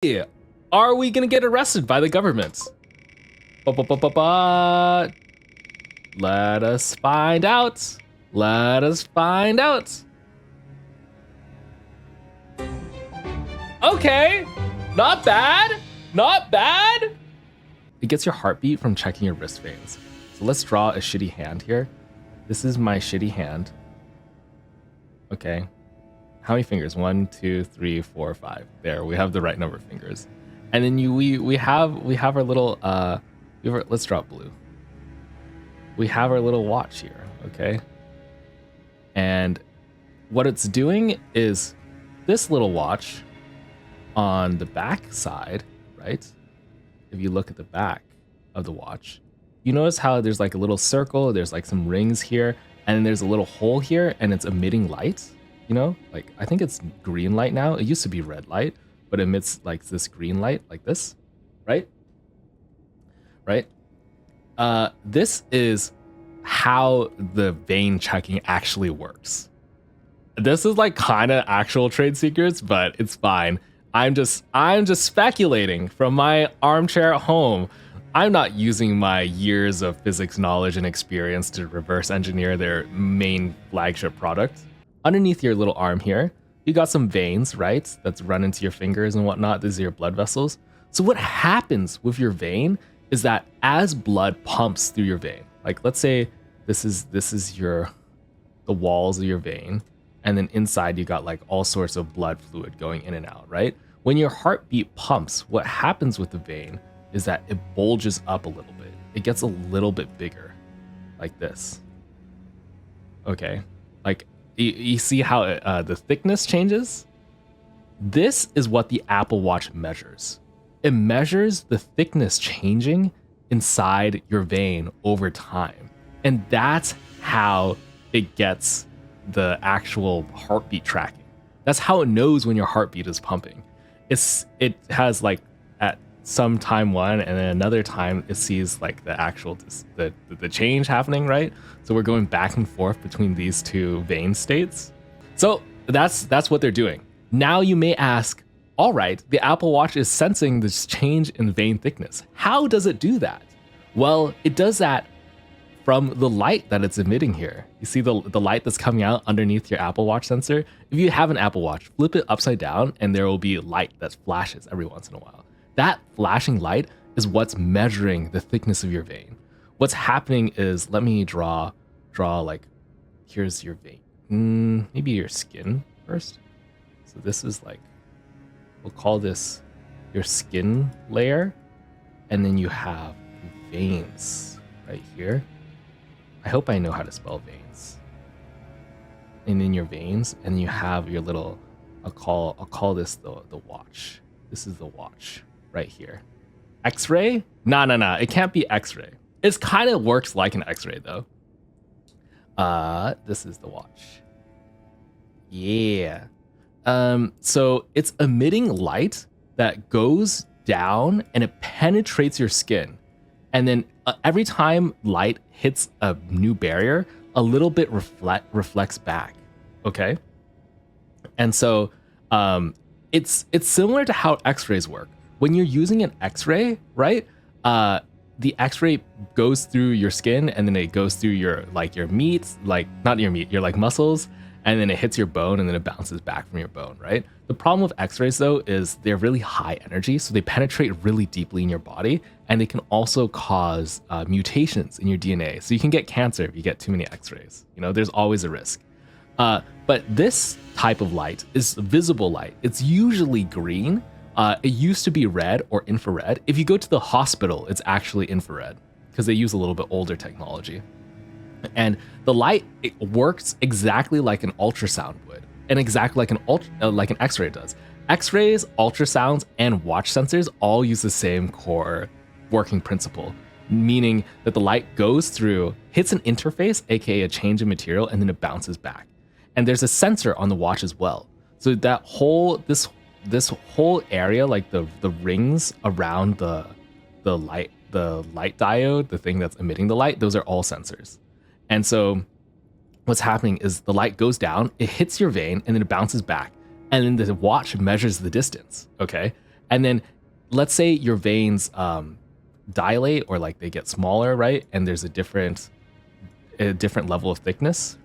Yeah. Are we gonna get arrested by the government? Ba-ba-ba-ba-ba. Let us find out. Let us find out. Okay, not bad, not bad. It gets your heartbeat from checking your wrist veins. So let's draw a shitty hand here. This is my shitty hand. Okay. How many fingers? 1, 2, 3, 4, 5. There, we have the right number of fingers. And then we have our little let's draw blue. We have our little watch here, okay? And what it's doing is this little watch on the back side, right? If you look at the back of the watch, you notice how there's like a little circle, there's like some rings here, and then there's a little hole here, and it's emitting light. You know, like I think it's green light now. It used to be red light, but it emits like this green light like this, right? Right? This is how the vein checking actually works. This is like kind of actual trade secrets, but it's fine. I'm just speculating from my armchair at home. I'm not using my years of physics knowledge and experience to reverse engineer their main flagship product. Underneath your little arm here, you got some veins, right? That's run into your fingers and whatnot. These are your blood vessels. So what happens with your vein is that as blood pumps through your vein, like let's say this is the walls of your vein, and then inside you got like all sorts of blood fluid going in and out, right? When your heartbeat pumps, what happens with the vein is that it bulges up a little bit. It gets a little bit bigger, like this. Okay, like you see how the thickness changes? This is what the Apple Watch measures. It measures the thickness changing inside your vein over time. And that's how it gets the actual heartbeat tracking. That's how it knows when your heartbeat is pumping. It has like at some time one, and then another time it sees like the actual the change happening, right? So we're going back and forth between these two vein states. So that's what they're doing. Now you may ask, all right, the Apple Watch is sensing this change in vein thickness. How does it do that? Well, it does that from the light that it's emitting here. You see the light that's coming out underneath your Apple Watch sensor? If you have an Apple Watch, flip it upside down and there will be light that flashes every once in a while. That flashing light is what's measuring the thickness of your vein. What's happening is, let me draw like, here's your vein. Maybe your skin first. So this is like, we'll call this your skin layer. And then you have veins right here. I hope I know how to spell veins. And in your veins, and you have your little, I'll call this the watch. This is the watch right here. X-ray? No, it can't be X-ray. It kind of works like an X-ray though. This is the watch. Yeah. So it's emitting light that goes down and it penetrates your skin. And then every time light hits a new barrier, a little bit reflects back. Okay. And so it's similar to how X-rays work. When you're using an X-ray, right? The X-ray goes through your skin, and then it goes through your meat, like not your meat, your like muscles, and then it hits your bone, and then it bounces back from your bone, right? The problem with X-rays though is they're really high energy, so they penetrate really deeply in your body, and they can also cause mutations in your DNA. So you can get cancer if you get too many X-rays. You know, there's always a risk. But this type of light is visible light. It's usually green. It used to be red or infrared. If you go to the hospital, it's actually infrared because they use a little bit older technology. And the light, it works exactly like an ultrasound would, and exactly like an X-ray does. X-rays, ultrasounds, and watch sensors all use the same core working principle, meaning that the light goes through, hits an interface, aka a change in material, and then it bounces back. And there's a sensor on the watch as well. So that this whole area, like the rings around the light diode, the thing that's emitting the light, those are all sensors. And so what's happening is the light goes down, it hits your vein, and then it bounces back. And then the watch measures the distance, okay? And then let's say your veins dilate or like they get smaller, right? And there's a different level of thickness.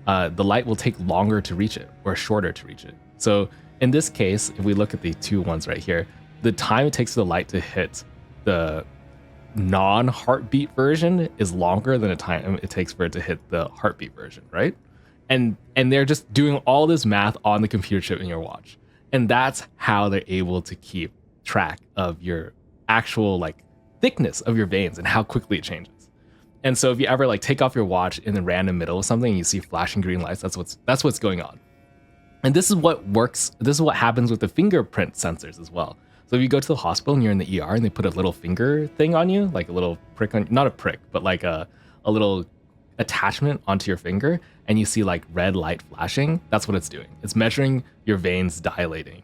The light will take longer to reach it or shorter to reach it. So in this case, if we look at the two ones right here, the time it takes for the light to hit the non-heartbeat version is longer than the time it takes for it to hit the heartbeat version, right? And they're just doing all this math on the computer chip in your watch. And that's how they're able to keep track of your actual like thickness of your veins and how quickly it changes. And so if you ever like take off your watch in the random middle of something and you see flashing green lights, that's what's going on. And this is what works. This is what happens with the fingerprint sensors as well. So if you go to the hospital and you're in the ER and they put a little finger thing on you, like a little prick on, not a prick, but like a little attachment onto your finger, and you see like red light flashing, that's what it's doing. It's measuring your veins dilating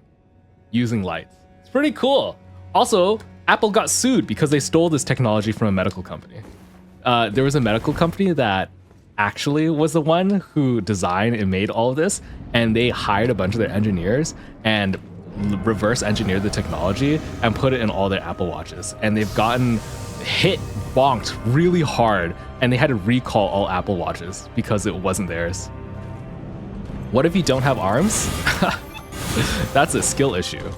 using lights. It's pretty cool. Also, Apple got sued because they stole this technology from a medical company. There was a medical company that actually was the one who designed and made all of this, and they hired a bunch of their engineers and reverse engineered the technology and put it in all their Apple Watches. And they've gotten bonked really hard, and they had to recall all Apple Watches because it wasn't theirs. What if you don't have arms? That's a skill issue.